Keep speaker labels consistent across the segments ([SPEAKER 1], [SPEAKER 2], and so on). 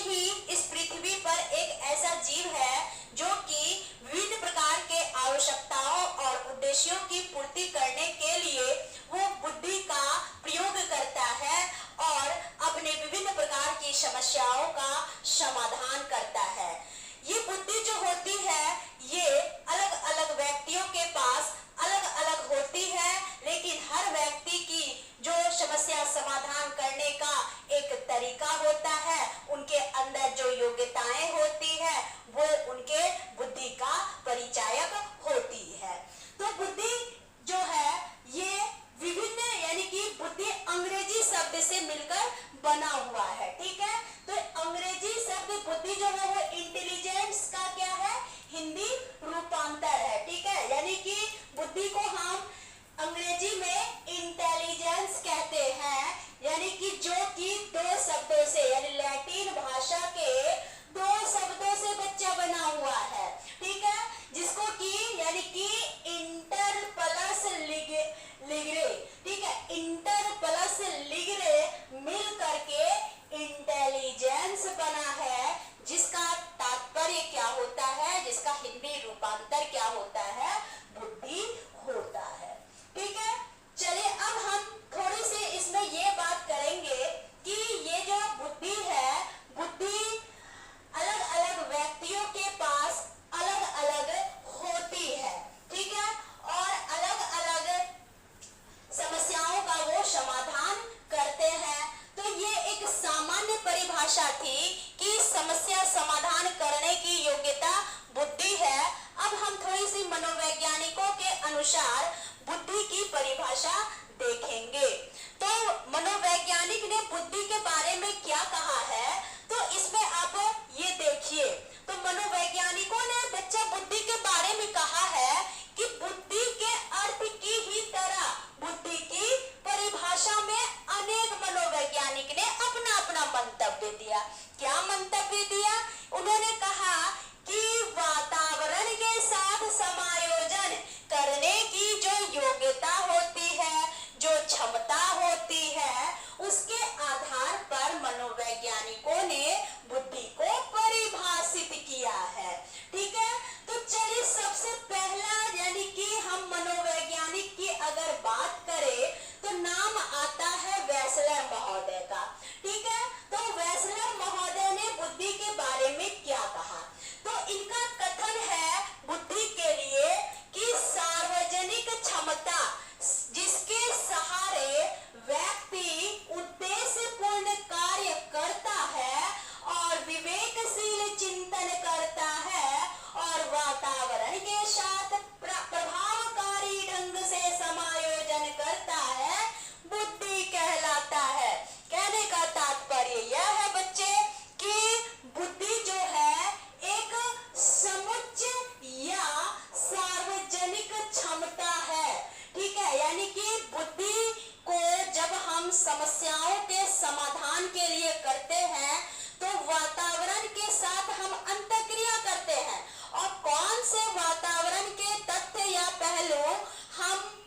[SPEAKER 1] ही इस पृथ्वी पर एक ऐसा जीव है जो कि विभिन्न प्रकार के आवश्यकताओं और उद्देश्यों की पूर्ति करने के लिए वो बुद्धि का प्रयोग करता है और अपने विभिन्न प्रकार की समस्याओं का समाधान करता है। ये बुद्धि जो होती है ये अलग अलग व्यक्तियों के पास अलग अलग होती है, लेकिन हर व्यक्ति की जो समस्या समाधान करने का एक तरीका होता है, उनके अंदर जो योग्यताएं होती है वो उनके बुद्धि का परिचायक होती है। तो बुद्धि जो है ये विभिन्न यानी कि बुद्धि अंग्रेजी शब्द से मिलकर बना हुआ है, ठीक है। तो अंग्रेजी शब्द बुद्धि जो है वो इंटेलिजेंस का क्या है, हिंदी रूपांतर है, ठीक है। यानी कि बुद्धि को हम अंग्रेजी में इंटेलिजेंस कहते हैं, यानी कि जो कि दो शब्दों से यानी लैटिन भाषा के दो शब्दों से बच्चा बना हुआ है, ठीक है, जिसको कि यानी कि इंटर प्लस लिगरे, ठीक है, इंटर प्लस लिगरे मिल करके इंटेलिजेंस बना है, जिसका तात्पर्य क्या होता है, जिसका हिंदी रूपांतर क्या होता है, बुद्धि होता है, ठीक है। चलिए अब हम थोड़ी सी इसमें ये बात करेंगे कि ये जो बुद्धि है, बुद्धि अलग अलग व्यक्तियों के पास अलग अलग होती है, ठीक है, और अलग अलग समस्याओं का वो समाधान करते हैं। तो ये एक सामान्य परिभाषा थी कि समस्या समाधान करने की योग्यता बुद्धि है। अब हम थोड़ी सी मनोवैज्ञानिकों के अनुसार बुद्धि की परिभाषा देखेंगे। तो मनोवैज्ञानिक ने बुद्धि के बारे में क्या कहा है, तो इसमें आप ये देखिए। तो मनोवैज्ञानिकों ने बच्चा बुद्धि के बारे में कहा है कि बुद्धि के अर्थ की ही तरह बुद्धि की परिभाषा में अनेक मनोवैज्ञानिक ने अपना अपना मंतव्य दिया। क्या मंतव्य दिया? उन्होंने कहा कि वातावरण के साथ समायोजन करने की जो योग्यता होती है, जो क्षमता होती है, उसके आधार पर मनोवैज्ञानिकों ने बुद्धि को परिभाषित किया है, ठीक है। तो चलिए सबसे पहला यानी कि हम मनोवैज्ञानिक की अगर बात करें तो नाम आता है वेसलर महोदय का, ठीक है। तो वेसलर महोदय ने बुद्धि के बारे में क्या कहा, तो इनका कथन है बुद्धि के लिए कि सार्वजनिक क्षमता जिसके सहारे व्यक्ति उद्देश्यपूर्ण कार्य करता है और विवेकशील चिंतन करता है और वातावरण के साथ प्रभावकारी ढंग से समायोजन करता है, बुद्धि कहलाता है। कहने का तात्पर्य यह है बच्चे कि बुद्धि जो है एक समुच्चय या सार्वजनिक क्षमता है, ठीक है। यानी कि बुद्धि को जब हम समस्याओं के समाधान के लिए करते हैं तो वातावरण के साथ हम अंतःक्रिया करते हैं, और कौन से वातावरण के तथ्य या पहलू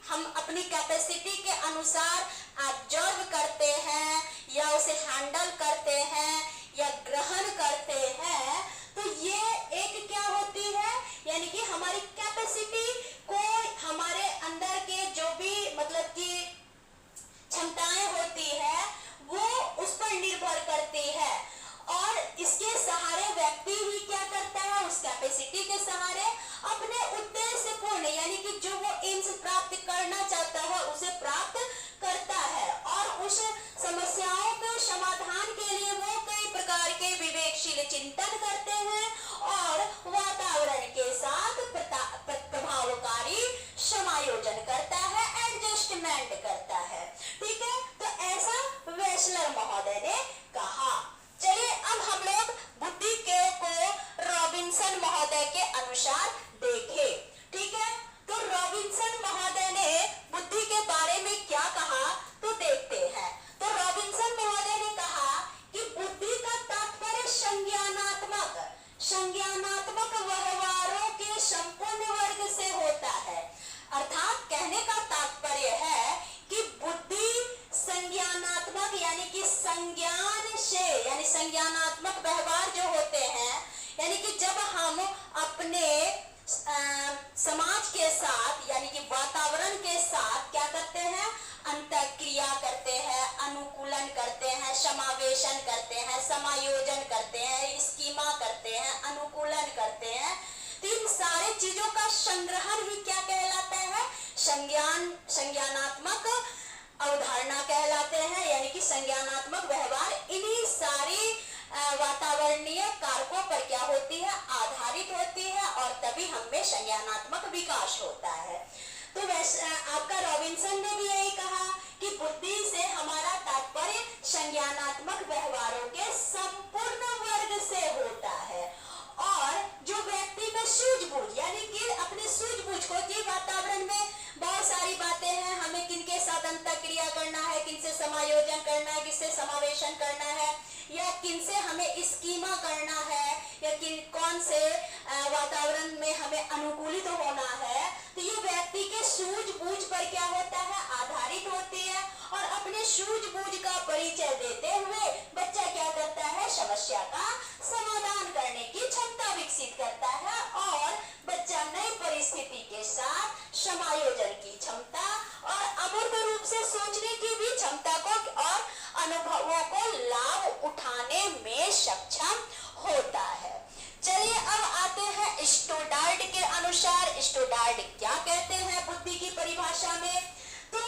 [SPEAKER 1] हम अपनी कैपेसिटी के अनुसार ऑब्जर्व करते हैं या उसे हैंडल करते हैं या ग्रहण करते हैं, तो ये एक क्या होती है, यानी कि हमारी कैपेसिटी को हमारे अंदर के जो भी मतलब कि क्षमताएं होती है वो उस पर निर्भर करती है, और इसके सहारे व्यक्ति ही क्या करता है, उस कैपेसिटी के सहारे अपने उद्देश्यपूर्ण यानी कि जो वो एम्स प्राप्त करना चाहता है उसे प्राप्त करता है, और उस समस्याओं के समाधान के लिए वो कई प्रकार के विवेकशील चिंतन करते हैं और वातावरण के साथ प्रभावकारी समायोजन करता है, एडजस्टमेंट करता है, ठीक है। तो ऐसा वेसलर महोदय ने कहा। चलिए अब हम लोग बुद्धि को रॉबिन्सन महोदय के अनुसार देखें, ठीक है। तो रॉबिन्सन महोदय ने बुद्धि के बारे में क्या कहा तो देखते हैं। तो रॉबिन्सन महोदय ने कहा कि बुद्धि का तात्पर्य संज्ञानात्मक हैं, अनुकूलन करते हैं, तो इन सारे चीजों का संग्रहण ही क्या कहलाता है? संज्ञानात्मक अवधारणा कहलाते हैं, यानी कि संज्ञानात्मक व्यवहार इन्हीं सारी वातावरणीय कारकों पर क्या होती है? आधारित होती है, और तभी हमें संज्ञानात्मक विकास होता है। तो वैसे आपका रॉबिन्सन ने भी यही कहा कि बुद्धि से हमारा तात्पर्य संज्ञानात्मक व्यवहारों के संपूर्ण वर्ग से होता है, और जो व्यक्ति में सूझबूझ, यानी कि अपने सूझबूझ को, कि वातावरण में बहुत सारी बातें हैं, हमें किनके साथ अंतःक्रिया करना है, किनसे समायोजन करना है, किससे समावेशन करना है, या किनसे हमें स्कीमा करना है, या कौन से वातावरण में हमें अनुकूलित होना है, तो ये व्यक्ति के सूझबूझ पर क्या होता है? आधारित होती है। और अपने सूझबूझ का परिचय देते हुए बच्चा क्या करता है? समस्या का समाधान करने की क्षमता विकसित करता है, और बच्चा नई परिस्थिति के साथ समायोजन की क्षमता और अमूर्त रूप से सोचने की भी क्षमता को और अनुभवों को लाभ उठाने में सक्षम होता है। चलिए अब आते हैं स्टोडार्ड के अनुसार। स्टोडार्ड क्या कहते हैं बुद्धि की परिभाषा में? तो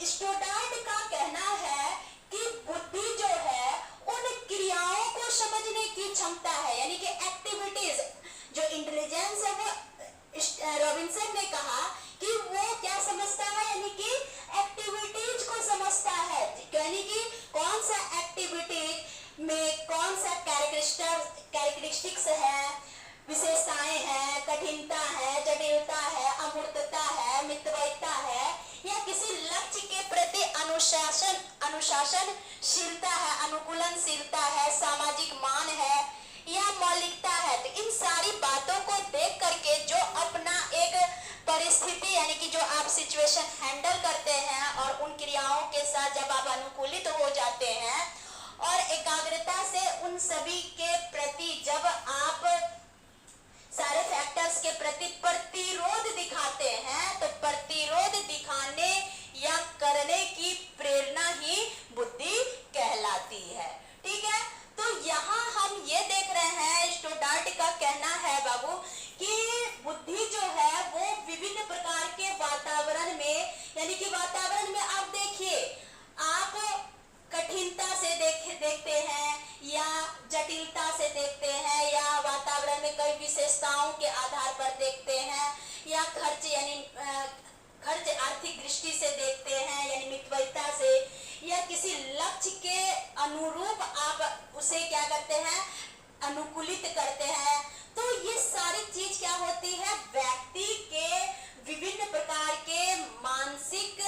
[SPEAKER 1] स्टोडार्ड का कहना है कि बुद्धि जो है उन क्रियाओं को समझने की क्षमता है, यानी कि एक्टिविटीज, जो इंटेलिजेंस है वो रॉबिन्सन ने कहा कि वो क्या समझता है, यानी कि एक्टिविटीज को समझता है, यानी कि कौन सा एक्टिविटीज में कौन सा कैरेक्टरिस्टिक्स है, विशेषताएं हैं, कठिनता है, जटिलता है, अमूर्तता है, मितव्ययिता है, या किसी लक्ष्य के प्रति अनुशासनशीलता है, अनुकूलनशीलता है, सामाजिक मान है, या मौलिकता है। तो इन सारी बातों को देख करके जो अपना एक परिस्थिति, यानी कि जो आप सिचुएशन हैंडल करते हैं, और उन क्रियाओं के साथ जब आप अनुकूलित हो जाते हैं और एकाग्रता से उन सभी के प्रति जब आप सारे फैक्टर्स के प्रति प्रतिरोध दिखाते हैं, तो प्रतिरोध दिखाने या करने की प्रेरणा ही बुद्धि कहलाती है। ठीक है, तो यहाँ हम ये देख रहे हैं, स्टोडार्ड का कहना है बाबू कि बुद्धि जो है वो विभिन्न प्रकार के वातावरण में, यानी कि वातावरण में आप देखिए, आप कठिनता से देखते हैं, या जटिलता से देखते हैं, या वातावरण में कई विशेषताओं के आधार पर देखते हैं, या खर्च यानी खर्च आर्थिक दृष्टि से देखते हैं, यानी मितव्ययिता से, या किसी लक्ष्य के अनुरूप आप उसे क्या करते हैं? अनुकूलित करते हैं। तो ये सारी चीज क्या होती है? व्यक्ति के विभिन्न प्रकार के मानसिक,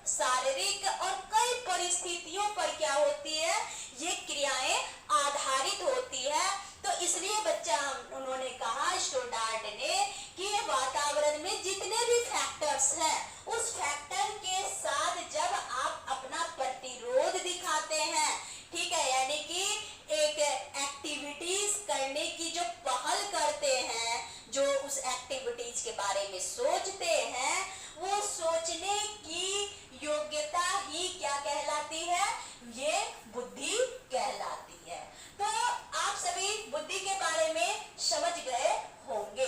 [SPEAKER 1] शारीरिक और कई परिस्थितियों पर क्या होती है? ये क्रियाएं आधारित होती है। तो इसलिए बच्चा उन्होंने कहा, स्टोडार्ड ने, कि वातावरण में जितने भी फैक्टर्स हैं, उस फैक्टर के साथ जब आप अपना प्रतिरोध दिखाते हैं, ठीक है, यानी कि एक एक्टिविटीज करने की जो पहल करते हैं, जो उस एक्टिविटीज के बारे में सोचते हैं, वो सोचने की योग्यता ही क्या कहलाती है? ये बुद्धि कहलाती है। तो आप सभी बुद्धि के बारे में समझ गए होंगे।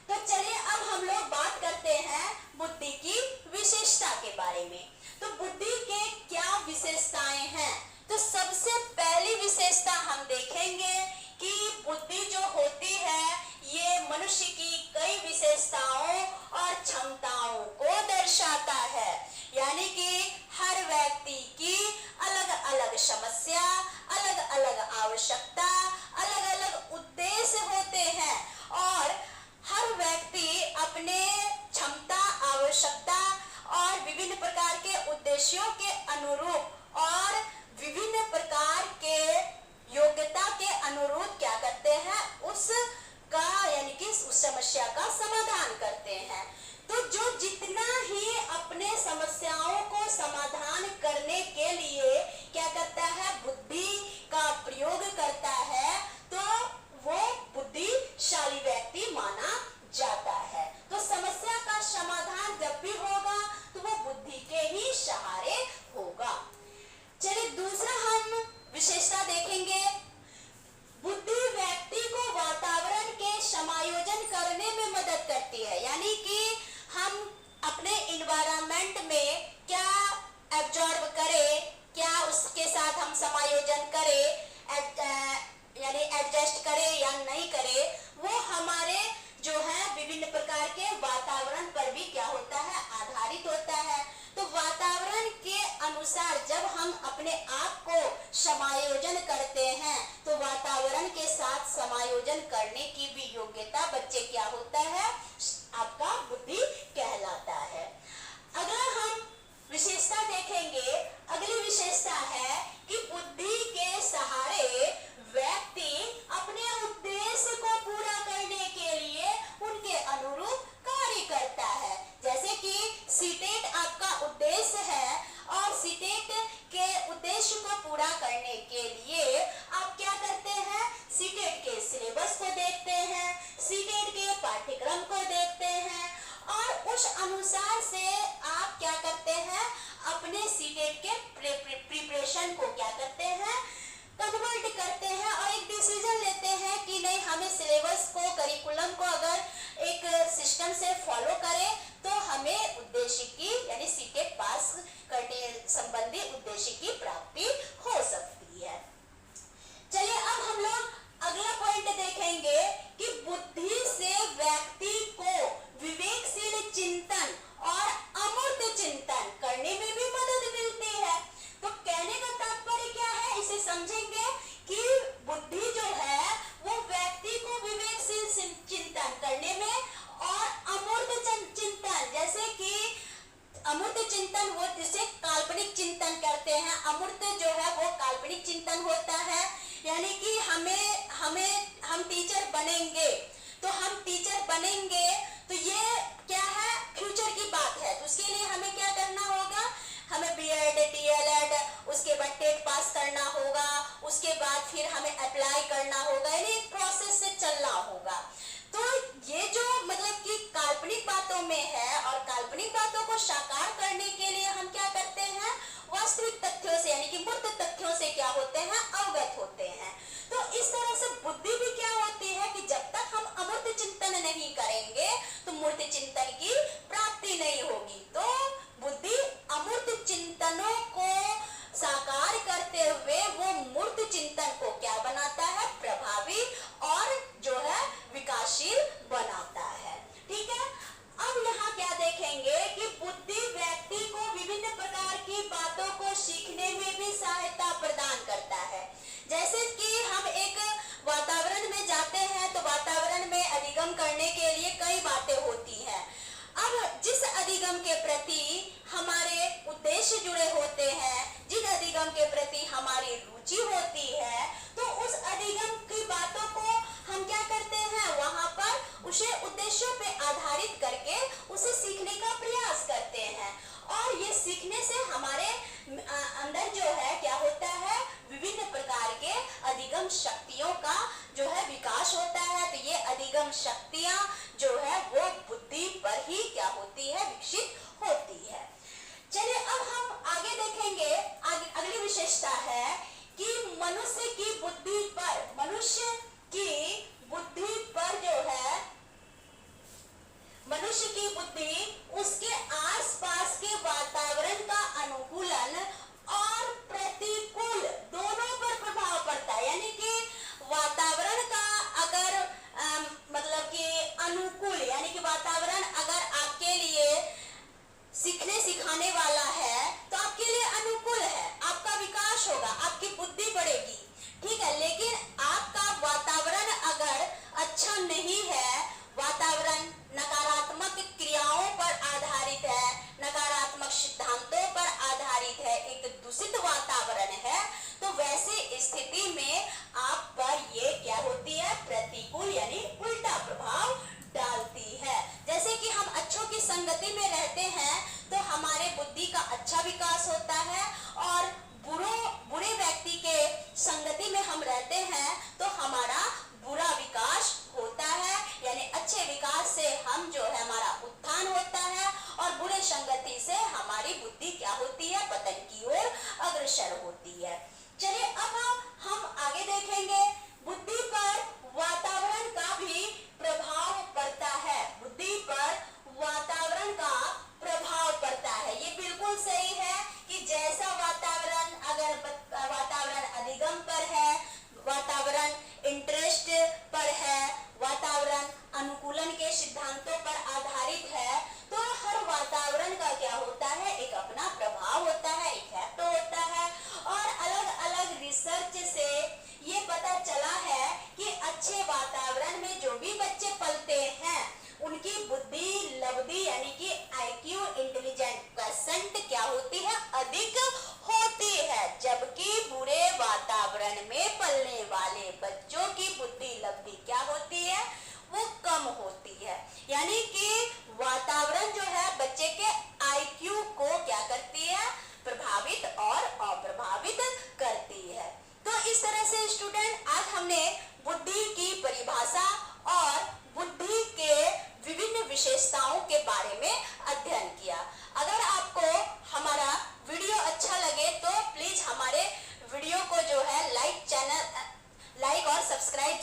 [SPEAKER 1] तो चलिए अब हम लोग बात करते हैं बुद्धि की विशेषता के बारे में। तो बुद्धि के क्या विशेषताएं हैं? तो सबसे पहली विशेषता हम देखेंगे कि बुद्धि जो होती है ये मनुष्य की कई विशेषताओं और क्षमताओं को दर्शाता है, यानी कि हर व्यक्ति की अलग अलग समस्या, अलग अलग आवश्यकता, अलग अलग उद्देश्य होते हैं, और हर व्यक्ति अपने क्षमता, आवश्यकता और विभिन्न प्रकार के उद्देश्यों के अनुरूप और विभिन्न प्रकार के योग्यता के अनुरूप क्या करते हैं? उसका यानी कि उस समस्या का समाधान करते हैं। तो जो जितना ही अपने समस्याओं को समाधान करने के लिए क्या करता है? बुद्धि का प्रयोग करता है, तो वो बुद्धिशाली व्यक्ति माना जाता है। तो समस्या का समाधान जब भी होगा तो वो बुद्धि के ही सहारे होगा। चलिए दूसरा हम विशेषता देखेंगे। बुद्धि व्यक्ति को वातावरण अपने आप को समायोजन करते हैं, तो वातावरण के साथ समायोजन करने की भी योग्यता बच्चे क्या होता है, आपका बुद्धि कहलाता है। अगर हम विशेषता देखेंगे, अगली विशेषता है कि बुद्धि के सहारे व्यक्ति अपने उद्देश्य को पूरा करने के लिए उनके अनुरूप कार्य करता है। जैसे कि सीटेट आपका उद्देश्य है और सीटेट के उद्देश्य को पूरा करने के लिए आप क्या करते हैं, सीटेट के सिलेबस को देखते हैं, सीटेट के पाठ्यक्रम को देखते हैं और उस अनुसार से आप क्या करते हैं, अपने सीटेट के प्रिपरेशन को क्या करते हैं, कन्वर्ट करते हैं और एक डिसीजन लेते हैं कि नहीं, हमें सिलेबस को, करिकुलम को अगर एक सिस्टम से फॉलो करें तो हमें उद्देश्य की यानी सीटेट पास करने संबंधी उद्देश्य की प्राप्ति हो सकती है। चलिए अब हम लोग अगला पॉइंट देखेंगे कि बुद्धि से व्यक्ति को विवेकशील चिंतन और अमूर्त चिंतन करने में भी मदद मिलती है। तो कहने का तात्पर्य क्या है, इसे समझेंगे कि बुद्धि जो है वो व्यक्ति को विवेकशील चिंतन करने में और अमूर्त चिंतन, जैसे कि अमूर्त चिंतन वो जिसे काल्पनिक चिंतन कहते हैं, अमूर्त जो है वो काल्पनिक चिंतन होता है, यानी कि हम टीचर बनेंगे, तो हम टीचर बनेंगे तो ये क्या है, फ्यूचर की बात है, तो उसके लिए हमें क्या करना होगा, हमें बीएड, डीएलएड, उसके बाद टेट पास करना होगा, उसके बाद फिर हमें अप्लाई करना होगा, यानी एक प्रोसेस से चलना होगा। तो ये जो मतलब कि काल्पनिक बातों में है और काल्पनिक बातों को साकार करने के लिए हम क्या करते हैं, वास्तविक तथ्यों से यानी कि मूर्त तथ्यों से क्या होते हैं, अवगत होते हैं। तो इस तरह से बुद्धि भी क्या होती है कि जब तक हम अमूर्त चिंतन नहीं करेंगे तो मूर्त चिंतन की प्राप्ति नहीं होगी। तो बुद्धि अमूर्त चिंतनों को साकार करते हुए वो मूर्त चिंतन को क्या बनाता है, प्रभावी और जो है विकासशील बनाता है। ठीक है, अब यहाँ क्या देखेंगे कि बुद्धि व्यक्ति को विभिन्न प्रकार की बातों को सीखने में भी सहायता प्रदान करता है। जैसे कि हम एक वातावरण में जाते हैं तो वातावरण में अधिगम करने के लिए कई बातें होती हैं। अब जिस अधिगम के प्रति हमारे उद्देश्य जुड़े होते हैं, जिन अधिगम के प्रति हमारी रुचि होती है, तो उस अधिगम की बातों को हम क्या करते हैं, वहां पर उसे उद्देश्यों पे आधारित करके उसे सीखने का प्रयास करते हैं और ये सीखने से हमारे अंदर जो है क्या होता है, विभिन्न प्रकार के अधिगम शक्तियों का जो है विकास होता है। तो ये अधिगम शक्तियां जो है वो बुद्धि पर ही क्या होती है, विकसित होती है। चलिए अब हम आगे देखेंगे, अगली विशेषता है कि मनुष्य की बुद्धि पर जो है मनुष्य की बुद्धि उसके आसपास के वातावरण का अनुकूलन और प्रतिकूल दोनों पर प्रभाव पड़ता है। यानी कि वातावरण का अगर मतलब कि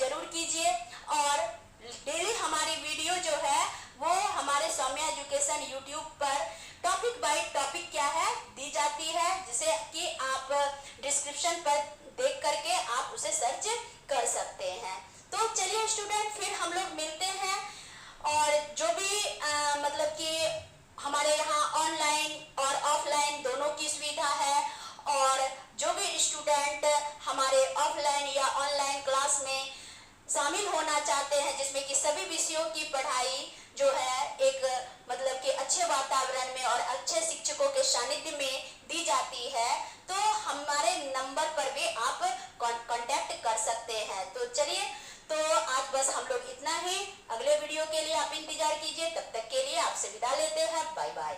[SPEAKER 1] जरूर कीजिए। और डेली हमारी वीडियो जो है वो हमारे सौम्या एजुकेशन यूट्यूब पर टॉपिक बाय टॉपिक क्या है दी जाती है, जिसे कि आप डिस्क्रिप्शन पर देख करके आप उसे सर्च कर सकते हैं। तो चलिए स्टूडेंट, फिर हम लोग मिलते हैं। और जो भी मतलब कि हमारे यहाँ ऑनलाइन और ऑफलाइन दोनों की सुविधा है, और जो भी स्टूडेंट हमारे ऑफलाइन या ऑनलाइन क्लास में शामिल होना चाहते हैं, जिसमें कि सभी विषयों की पढ़ाई जो है एक मतलब कि अच्छे वातावरण में और अच्छे शिक्षकों के सानिध्य में दी जाती है, तो हमारे नंबर पर भी आप कांटेक्ट कर सकते हैं। तो चलिए, तो आज बस हम लोग इतना ही। अगले वीडियो के लिए आप इंतजार कीजिए। तब तक के लिए आपसे विदा लेते हैं। Bye bye.